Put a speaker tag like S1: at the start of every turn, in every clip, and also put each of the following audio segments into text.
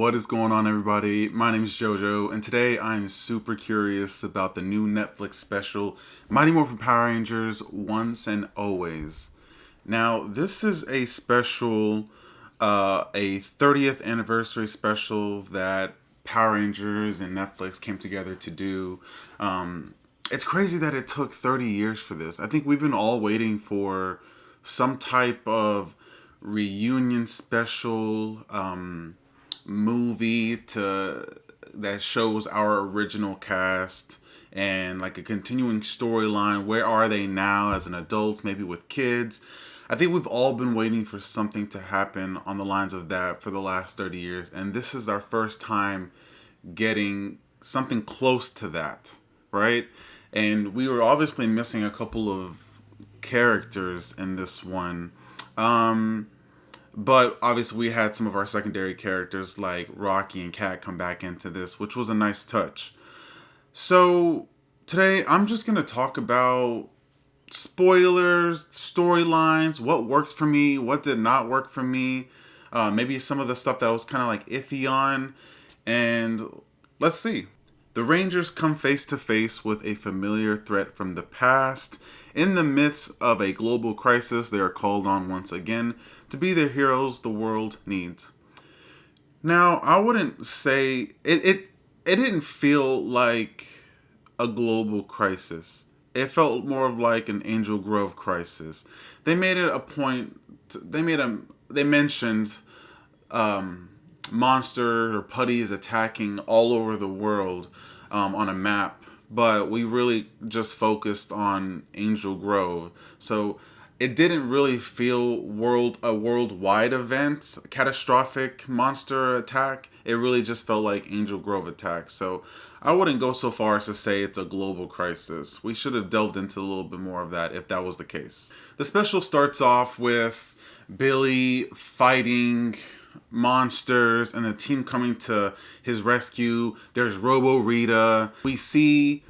S1: What is going on, everybody? My name is JoJo, and today I'm super curious about the new Netflix special, Mighty Morphin Power Rangers Once and Always. Now, this is a special, a 30th anniversary special that Power Rangers and Netflix came together to do. It's crazy that it took 30 years for this. I think we've been all waiting for some type of reunion special, movie that shows our original cast and like a continuing storyline. Where are they now as an adults, maybe with kids? I think we've all been waiting for something to happen on the lines of that for the last 30 years, and this is our first time getting something close to that, right? And we were obviously missing a couple of characters in this one. But obviously we had some of our secondary characters like Rocky and Kat come back into this, which was a nice touch. So today I'm just going to talk about spoilers, storylines, what works for me, what did not work for me, maybe some of the stuff that I was kind of like iffy on, and let's see. The Rangers come face to face with a familiar threat from the past. In the midst of a global crisis, they are called on once again to be the heroes the world needs. Now, I wouldn't say it didn't feel like a global crisis. It felt more of like an Angel Grove crisis. They made it a point. They mentioned monster or putties attacking all over the world on a map, but we really just focused on Angel Grove. So it didn't really feel a worldwide event, a catastrophic monster attack. It really just felt like Angel Grove attack. So I wouldn't go so far as to say it's a global crisis. We should have delved into a little bit more of that if that was the case. The special starts off with Billy fighting monsters and the team coming to his rescue. There's Robo Rita. We see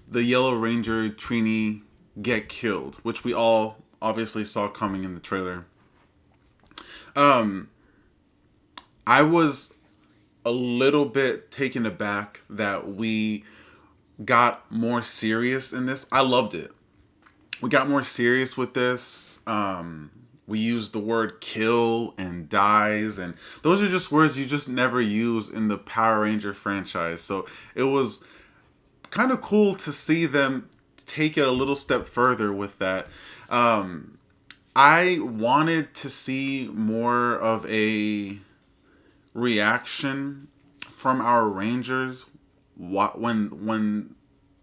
S1: the Yellow Ranger Trini get killed, which we all obviously saw coming in the trailer. I was a little bit taken aback that we got more serious in this. I loved it. We got more serious with this. We used the word kill and dies, and those are just words you just never use in the Power Ranger franchise. So it was kind of cool to see them take it a little step further with that. I wanted to see more of a reaction from our Rangers when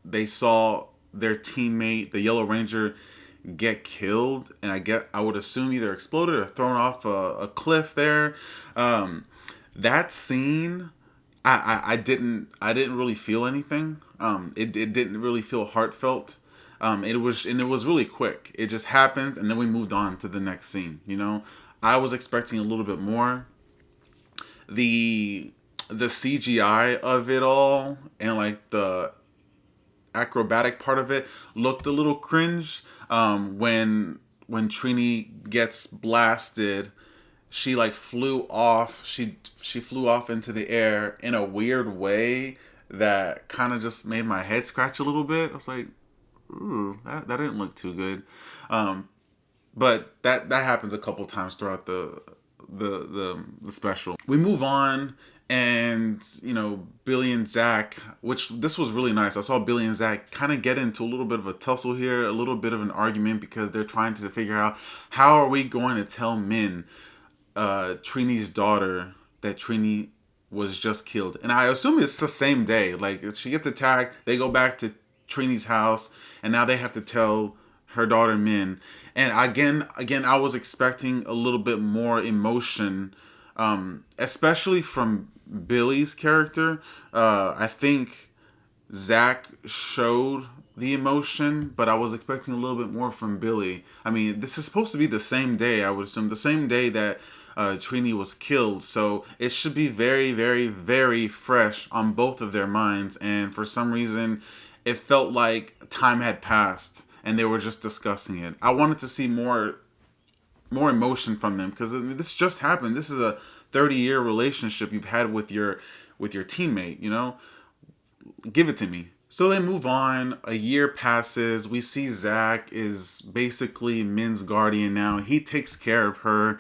S1: they saw their teammate, the Yellow Ranger, get killed, and I would assume either exploded or thrown off a cliff there. That scene, I didn't really feel anything. It didn't really feel heartfelt. It was really quick. It just happened, and then we moved on to the next scene. I was expecting a little bit more. The CGI of it all and like the acrobatic part of it looked a little cringe. When Trini gets blasted, she like flew off. She flew off into the air in a weird way that kind of just made my head scratch a little bit. I was like, ooh, that didn't look too good. But that happens a couple times throughout the special. We move on, and Billy and Zach, which this was really nice. I saw Billy and Zach kind of get into a little bit of a tussle here, a little bit of an argument, because they're trying to figure out how are we going to tell Min, Trini's daughter, that Trini was just killed. And I assume it's the same day. Like, she gets attacked, they go back to Trini's house, and now they have to tell her daughter Min. And again, I was expecting a little bit more emotion, especially from Billy's character. I think Zach showed the emotion, but I was expecting a little bit more from Billy. I mean, this is supposed to be the same day, I would assume, the same day that Trini was killed. So it should be very, very, very fresh on both of their minds. And for some reason, it felt like time had passed and they were just discussing it. I wanted to see more more emotion from them, because this just happened. This is a 30-year relationship you've had with your teammate. Give it to me. So they move on. A year passes. We see Zach is basically Min's guardian now. He takes care of her.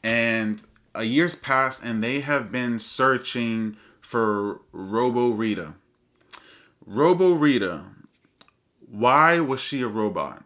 S1: And a year's passed, and they have been searching for Robo Rita. Robo Rita. Why was she a robot?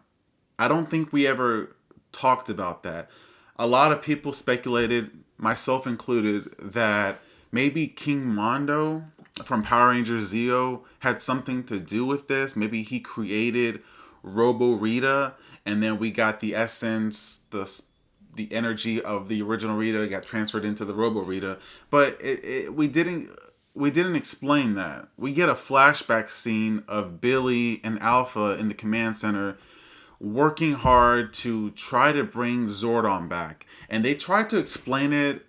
S1: I don't think we ever talked about that. A lot of people speculated, myself included, that maybe King Mondo from Power Rangers Zeo had something to do with this. Maybe he created Robo Rita, and then we got the essence, the energy of the original Rita got transferred into the Robo Rita. But we didn't explain that. We get a flashback scene of Billy and Alpha in the command center working hard to try to bring Zordon back. And they tried to explain it,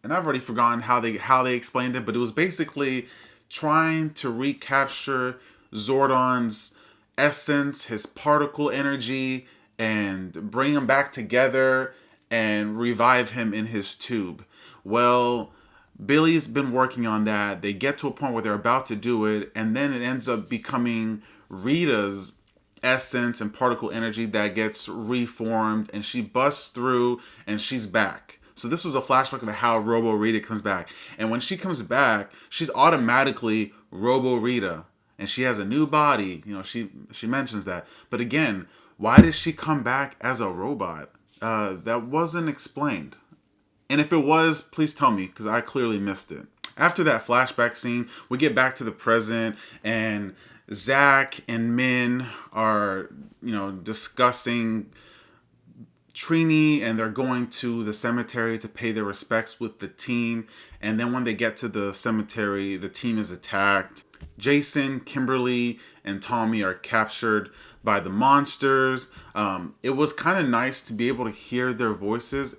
S1: and I've already forgotten how they explained it, but it was basically trying to recapture Zordon's essence, his particle energy, and bring him back together and revive him in his tube. Well, Billy's been working on that. They get to a point where they're about to do it, and then it ends up becoming Rita's essence and particle energy that gets reformed, and she busts through and she's back. So this was a flashback of how Robo Rita comes back. And when she comes back, she's automatically Robo Rita. And she has a new body. She mentions that. But again, why did she come back as a robot? That wasn't explained. And if it was, please tell me, because I clearly missed it. After that flashback scene, we get back to the present, and Zach and Min are, discussing Trini, and they're going to the cemetery to pay their respects with the team. And then when they get to the cemetery, the team is attacked. Jason, Kimberly, and Tommy are captured by the monsters. It was kind of nice to be able to hear their voices.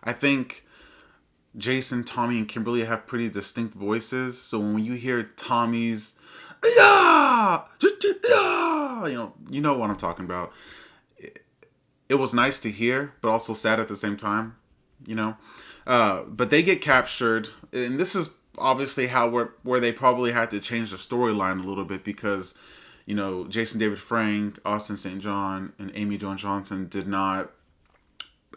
S1: I think Jason, Tommy, and Kimberly have pretty distinct voices. So when you hear Tommy's, yeah, you know what I'm talking about. It was nice to hear, but also sad at the same time, But they get captured, and this is obviously where they probably had to change the storyline a little bit because, Jason David Frank, Austin St. John, and Amy Joan Johnson did not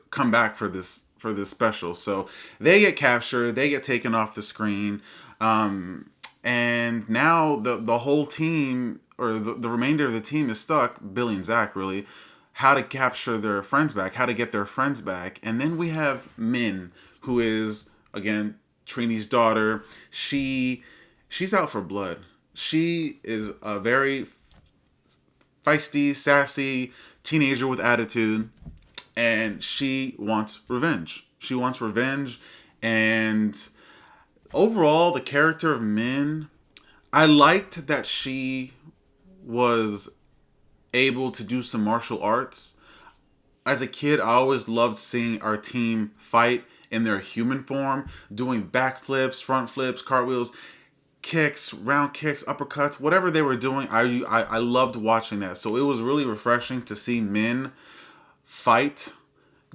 S1: come back for this special. So they get captured, they get taken off the screen, and now the whole team, or the remainder of the team, is stuck, Billy and Zach really, how to capture their friends back, how to get their friends back. And then we have Min, who is, again, Trini's daughter. She's out for blood. She is a very feisty, sassy teenager with attitude, and she wants revenge. And overall, the character of Min, I liked that she was able to do some martial arts. As a kid, I always loved seeing our team fight in their human form, doing backflips, front flips, cartwheels, kicks, round kicks, uppercuts, whatever they were doing. I loved watching that. So it was really refreshing to see Min fight.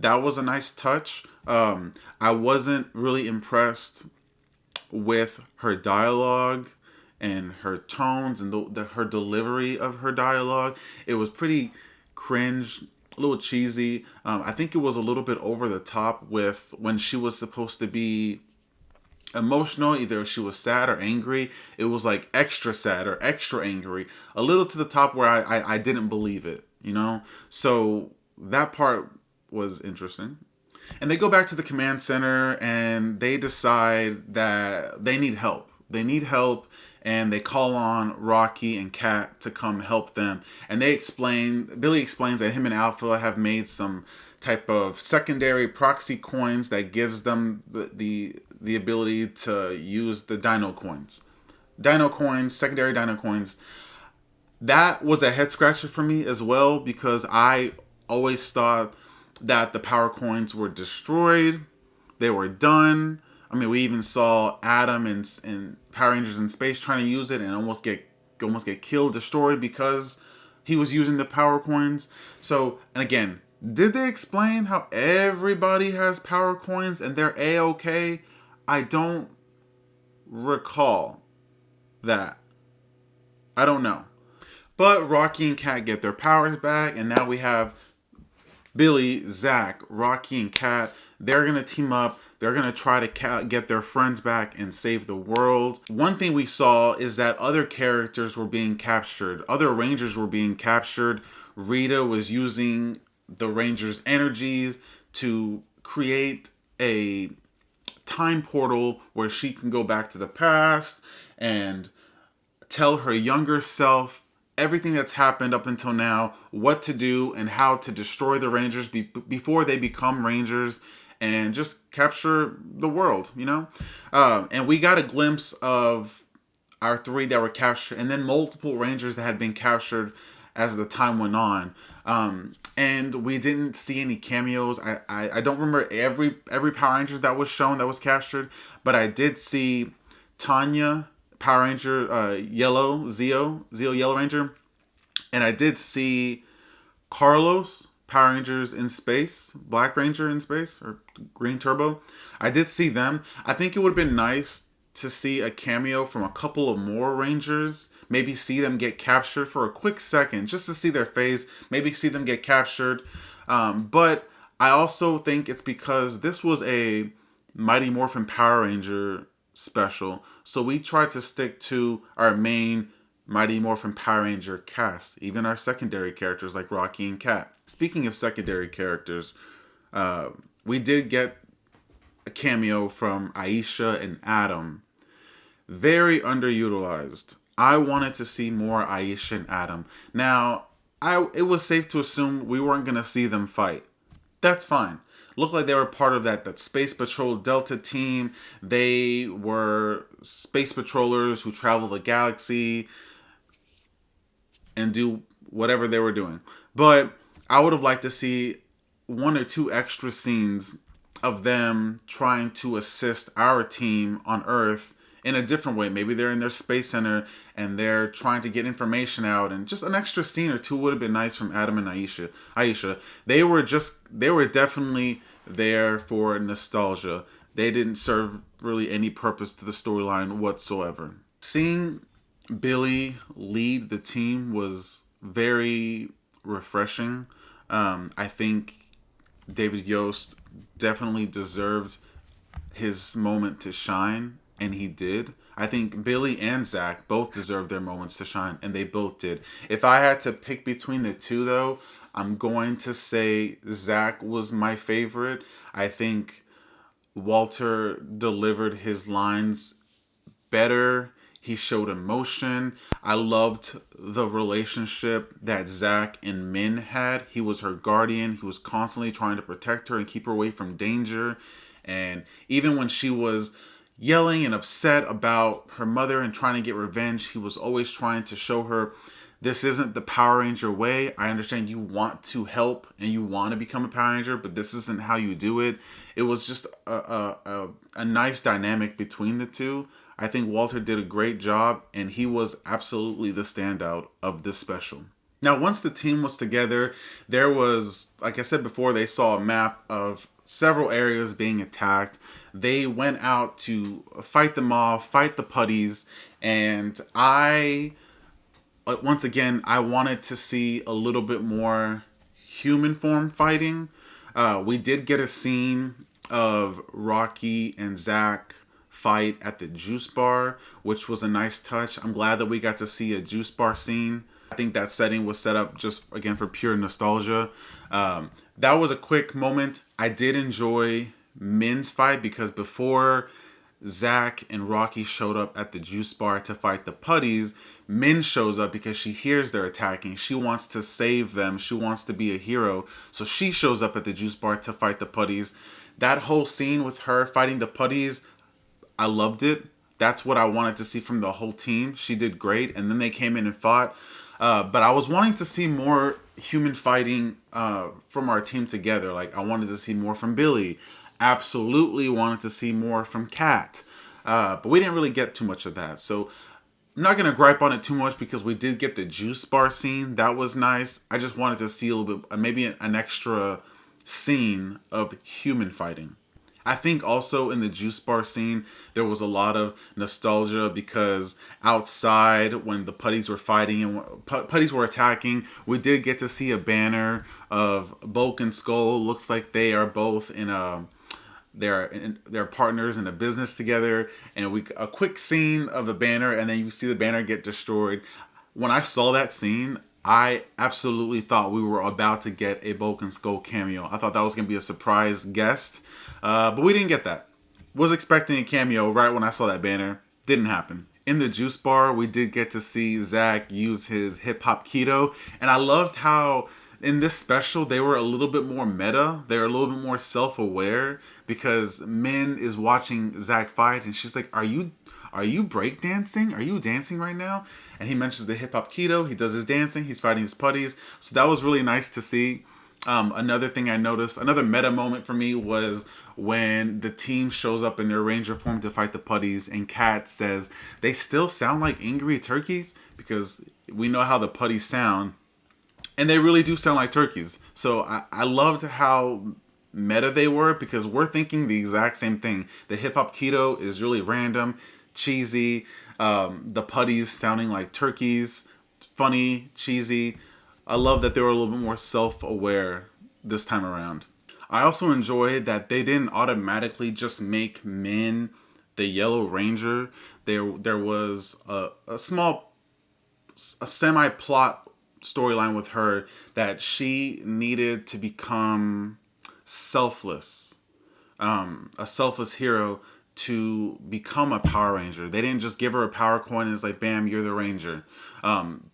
S1: That was a nice touch. I wasn't really impressed with her dialogue and her tones and her delivery of her dialogue. It was pretty cringe, a little cheesy. I think it was a little bit over the top with when she was supposed to be emotional. Either she was sad or angry. It was like extra sad or extra angry. A little to the top where I didn't believe it, So that part was interesting. And they go back to the command center and they decide that they need help. And they call on Rocky and Kat to come help them. And Billy explains that him and Alpha have made some type of secondary proxy coins that gives them the ability to use the Dino coins. Secondary Dino coins. That was a head scratcher for me as well, because I always thought that the power coins were destroyed. They were done. I mean, we even saw Adam and Power Rangers in Space trying to use it and almost get killed, destroyed, because he was using the power coins. So, and again, Did they explain how everybody has power coins and they're A-okay? I don't recall that. I don't know. But Rocky and Kat get their powers back, and now we have Billy, Zach, Rocky, and Kat. They're going to team up. They're going to try to get their friends back and save the world. One thing we saw is that other characters were being captured. Other Rangers were being captured. Rita was using the Rangers' energies to create a time portal where she can go back to the past and tell her younger self everything that's happened up until now, what to do and how to destroy the Rangers before they become Rangers and just capture the world, you know? And we got a glimpse of our three that were captured and then multiple Rangers that had been captured as the time went on. And we didn't see any cameos. I don't remember every Power Ranger that was shown that was captured, but I did see Tanya, Power Ranger Yellow, Zeo Yellow Ranger. And I did see Carlos, Power Rangers in Space, Black Ranger in Space, or Green Turbo. I did see them. I think it would have been nice to see a cameo from a couple of more Rangers. Maybe see them get captured for a quick second, just to see their face. Maybe see them get captured. But I also think it's because this was a Mighty Morphin Power Ranger special. So we tried to stick to our main Mighty Morphin Power Ranger cast, even our secondary characters like Rocky and Kat. Speaking of secondary characters, we did get a cameo from Aisha and Adam. Very underutilized. I wanted to see more Aisha and Adam. Now, it was safe to assume we weren't going to see them fight. That's fine. Looked like they were part of that Space Patrol Delta team. They were space patrollers who travel the galaxy and do whatever they were doing. But I would have liked to see one or two extra scenes of them trying to assist our team on Earth in a different way. Maybe they're in their space center and they're trying to get information out, and just an extra scene or two would have been nice from Adam and Aisha. They were definitely there for nostalgia. They didn't serve really any purpose to the storyline whatsoever. Seeing Billy lead the team was very refreshing. I think David Yost definitely deserved his moment to shine, and he did. I think Billy and Zach both deserved their moments to shine, and they both did. If I had to pick between the two, though, I'm going to say Zach was my favorite. I think Walter delivered his lines better. He showed emotion. I loved the relationship that Zach and Min had. He was her guardian. He was constantly trying to protect her and keep her away from danger. And even when she was yelling and upset about her mother and trying to get revenge, he was always trying to show her, this isn't the Power Ranger way. I understand you want to help and you want to become a Power Ranger, but this isn't how you do it. It was just a nice dynamic between the two. I think Walter did a great job, and he was absolutely the standout of this special. Now, once the team was together, there was, like I said before, they saw a map of several areas being attacked. They went out to fight them off, fight the putties, and once again, I wanted to see a little bit more human form fighting. We did get a scene of Rocky and Zach fight at the juice bar, which was a nice touch. I'm glad that we got to see a juice bar scene. I think that setting was set up just, again, for pure nostalgia. That was a quick moment. I did enjoy Min's fight because before Zach and Rocky showed up at the juice bar to fight the putties, Min shows up because she hears they're attacking. She wants to save them. She wants to be a hero. So she shows up at the juice bar to fight the putties. That whole scene with her fighting the putties, I loved it. That's what I wanted to see from the whole team. She did great. And then they came in and fought. But I was wanting to see more human fighting from our team together. Like, I wanted to see more from Billy. Absolutely wanted to see more from Kat. But we didn't really get too much of that. So I'm not gonna gripe on it too much because we did get the juice bar scene. That was nice. I just wanted to see a little bit, maybe an extra scene of human fighting. I think also in the juice bar scene, there was a lot of nostalgia because outside when the putties were fighting and putties were attacking, we did get to see a banner of Bulk and Skull. Looks like they are both in a they're partners in a business together, and we a quick scene of the banner, and then you see the banner get destroyed. When I saw that scene, I absolutely thought we were about to get a Bulk and Skull cameo. I thought that was gonna be a surprise guest, but we didn't get that. Was expecting a cameo right when I saw that banner. Didn't happen. In the juice bar, we did get to see Zach use his hip hop keto, and I loved how in this special they were a little bit more meta. They were a little bit more self-aware because Min is watching Zach fight, and she's like, are you breakdancing? Are you dancing right now?" And he mentions the hip hop keto. He does his dancing. He's fighting his putties. So that was really nice to see. Another thing I noticed, another meta moment for me was when the team shows up in their ranger form to fight the putties, and Kat says they still sound like angry turkeys because we know how the putties sound, and they really do sound like turkeys. So I loved how meta they were because we're thinking the exact same thing. The hip hop keto is really random, cheesy. The putties sounding like turkeys, funny, cheesy. I love that they were a little bit more self-aware this time around. I also enjoyed that they didn't automatically just make Min the Yellow Ranger. There was a small, a semi-plot storyline with her that she needed to become selfless, a selfless hero to become a Power Ranger. They didn't just give her a power coin and it's like, bam, you're the Ranger.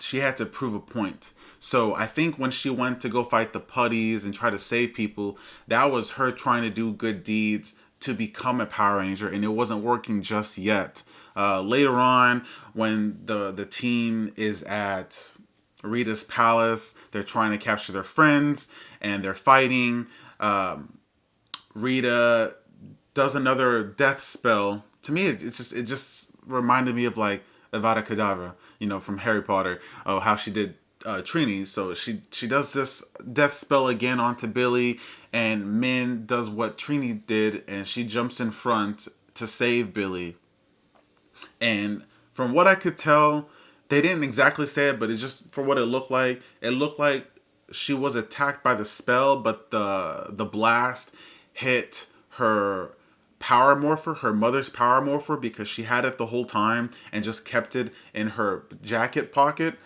S1: She had to prove a point. So I think when she went to go fight the putties and try to save people, that was her trying to do good deeds to become a Power Ranger, and it wasn't working just yet. Later on, when the team is at Rita's palace, they're trying to capture their friends and they're fighting. Rita does another death spell. To me, it just reminded me of like Avada Kedavra, from Harry Potter. Oh, how she did Trini. So she does this death spell again onto Billy, and Min does what Trini did, and she jumps in front to save Billy. And from what I could tell, they didn't exactly say it, but it just for what it looked like she was attacked by the spell, but the blast hit her power morpher, her mother's power morpher, because she had it the whole time and just kept it in her jacket pocket.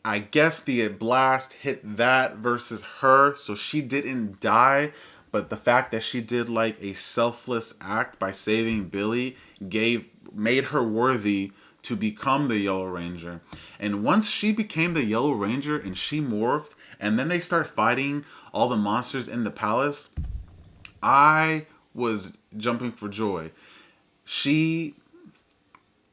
S1: I guess the blast hit that versus her, so she didn't die. But the fact that she did like a selfless act by saving Billy made her worthy to become the Yellow Ranger. And once she became the Yellow Ranger and she morphed, and then they start fighting all the monsters in the palace, I was jumping for joy. The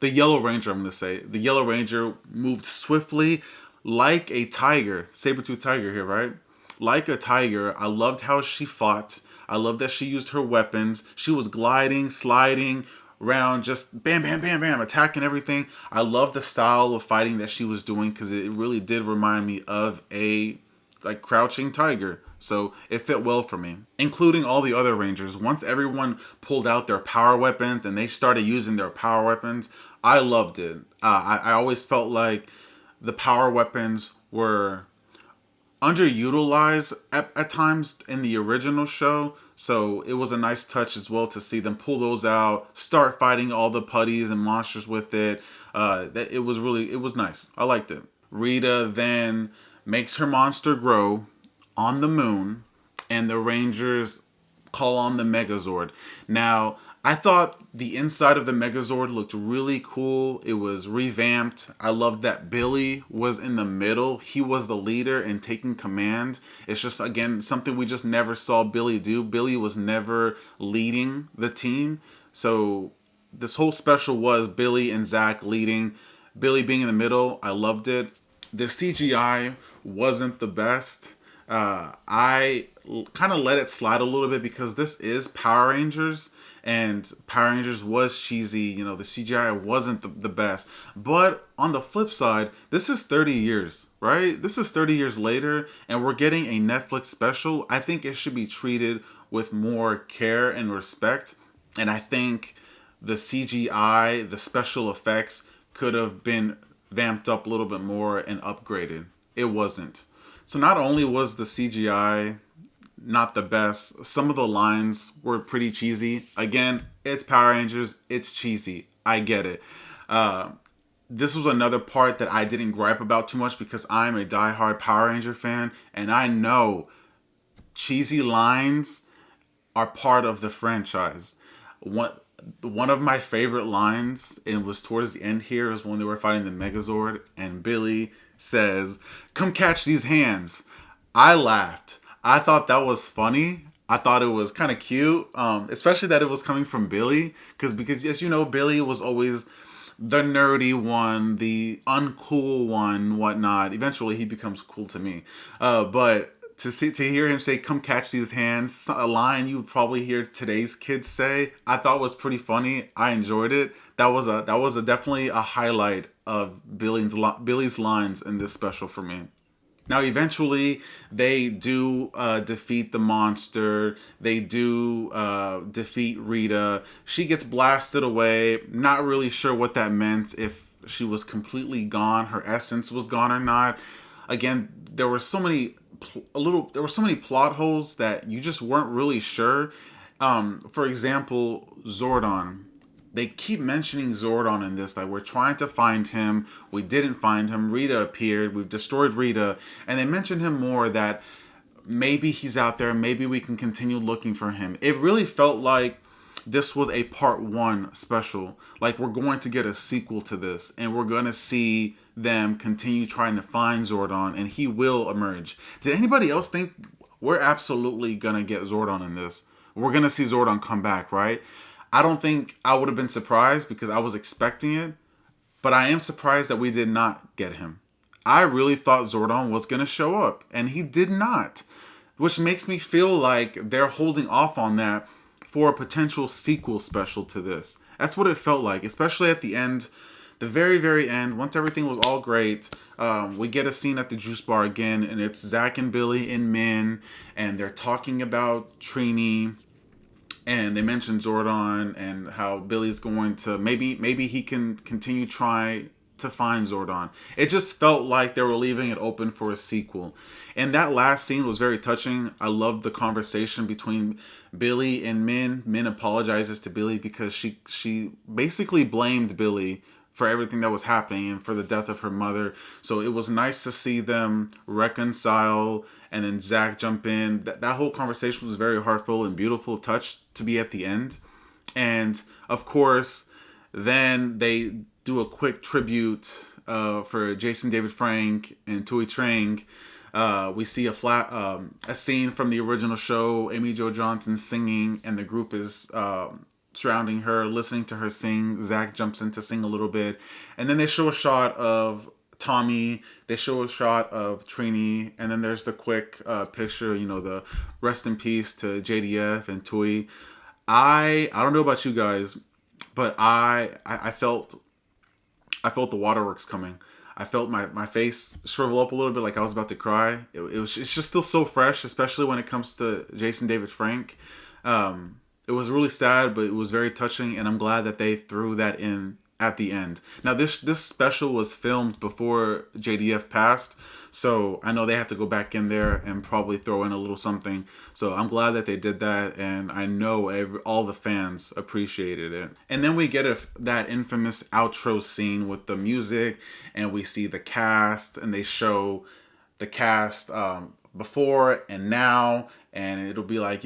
S1: Yellow Ranger, I'm going to say, the Yellow Ranger moved swiftly like a tiger, saber-tooth tiger here, right? Like a tiger. I loved how she fought. I loved that she used her weapons. She was gliding, sliding around, just bam, bam, bam, bam, attacking everything. I love the style of fighting that she was doing because it really did remind me of a like crouching tiger. So it fit well for me, including all the other Rangers. Once everyone pulled out their power weapons and they started using their power weapons, I loved it. I always felt like the power weapons were underutilized at times in the original show. So it was a nice touch as well to see them pull those out, start fighting all the putties and monsters with it. It was nice. I liked it. Rita then makes her monster grow on the moon, and the Rangers call on the Megazord. Now, I thought the inside of the Megazord looked really cool. It was revamped. I loved that Billy was in the middle. He was the leader and taking command. It's just, again, something we just never saw Billy do. Billy was never leading the team. So this whole special was Billy and Zach leading. Billy being in the middle, I loved it. The CGI wasn't the best. I kind of let it slide a little bit because this is Power Rangers, and Power Rangers was cheesy. You know, the CGI wasn't the best. But on the flip side, this is 30 years, right? This is 30 years later, and we're getting a Netflix special. I think it should be treated with more care and respect. And I think the CGI, the special effects could have been vamped up a little bit more and upgraded. It wasn't. So not only was the CGI not the best, some of the lines were pretty cheesy. Again, it's Power Rangers, it's cheesy. I get it. This was another part that I didn't gripe about too much because I'm a diehard Power Ranger fan, and I know cheesy lines are part of the franchise. One of my favorite lines, and it was towards the end here, is when they were fighting the Megazord, and Billy says, "Come catch these hands." I laughed. I thought that was funny. I thought it was kind of cute, especially that it was coming from Billy, because as you know, Billy was always the nerdy one, the uncool one, whatnot. Eventually, he becomes cool to me, but to hear him say "come catch these hands," a line you would probably hear today's kids say, I thought was pretty funny. I enjoyed it. That was definitely a highlight of Billy's lines in this special for me. Now, eventually, they do defeat the monster. They do defeat Rita. She gets blasted away. Not really sure what that meant, if she was completely gone, her essence was gone or not. Again, there were so many plot holes that you just weren't really sure. For example, Zordon. They keep mentioning Zordon in this, like we're trying to find him. We didn't find him. Rita appeared. We've destroyed Rita. And they mentioned him more, that maybe he's out there. Maybe we can continue looking for him. It really felt like this was a part 1 special. Like we're going to get a sequel to this, and we're going to see them continue trying to find Zordon, and he will emerge. Did anybody else think we're absolutely going to get Zordon in this? We're going to see Zordon come back, right? I don't think I would have been surprised because I was expecting it, but I am surprised that we did not get him. I really thought Zordon was going to show up, and he did not, which makes me feel like they're holding off on that for a potential sequel special to this. That's what it felt like, especially at the end, the very, very end, once everything was all great. We get a scene at the juice bar again, and it's Zach and Billy and Min, and they're talking about Trini. And they mentioned Zordon and how Billy's going to maybe he can continue try to find Zordon. It just felt like they were leaving it open for a sequel. And that last scene was very touching. I loved the conversation between Billy and Min. Min apologizes to Billy because she basically blamed Billy for everything that was happening and for the death of her mother. So it was nice to see them reconcile, and then Zach jump in. That whole conversation was very heartful and beautiful touch to be at the end. And of course, then they do a quick tribute for Jason David Frank and Tui Trang. We see a scene from the original show, Amy Jo Johnson singing, and the group is surrounding her, listening to her sing. Zach jumps in to sing a little bit. And then they show a shot of Tommy. They show a shot of Trini. And then there's the quick picture, the rest in peace to JDF and Tui. I don't know about you guys, but I felt the waterworks coming. I felt my face shrivel up a little bit, like I was about to cry. It's just still so fresh, especially when it comes to Jason David Frank. It was really sad, but it was very touching, and I'm glad that they threw that in at the end. Now, this special was filmed before JDF passed, so I know they had to go back in there and probably throw in a little something. So I'm glad that they did that, and I know all the fans appreciated it. And then we get that infamous outro scene with the music, and we see the cast, and they show the cast before and now, and it'll be like,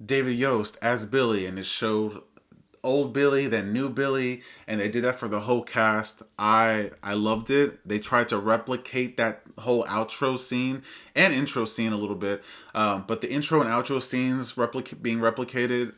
S1: David Yost as Billy, and it showed old Billy, then new Billy, and they did that for the whole cast. I loved it. They tried to replicate that whole outro scene and intro scene a little bit, but the intro and outro scenes being replicated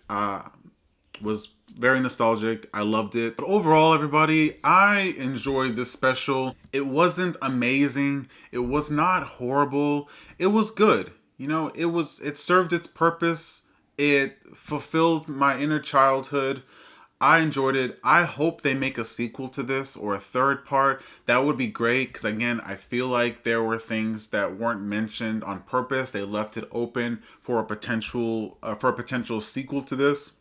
S1: was very nostalgic. I loved it. But overall, everybody, I enjoyed this special. It wasn't amazing. It was not horrible. It was good. You know, it served its purpose. It fulfilled my inner childhood. I enjoyed it. I hope they make a sequel to this or a third part. That would be great because again, I feel like there were things that weren't mentioned on purpose. They left it open for a potential sequel to this.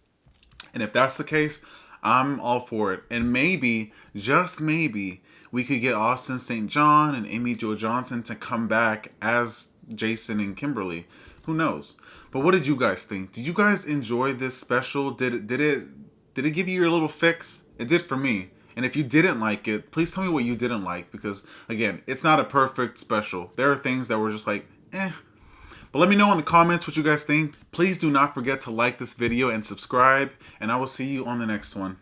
S1: And if that's the case, I'm all for it. And maybe, just maybe, we could get Austin St. John and Amy Jo Johnson to come back as Jason and Kimberly. Who knows? But what did you guys think? Did you guys enjoy this special? Did it give you your little fix? It did for me. And if you didn't like it, please tell me what you didn't like because again, it's not a perfect special. There are things that were just like, eh. But let me know in the comments what you guys think. Please do not forget to like this video and subscribe, and I will see you on the next one.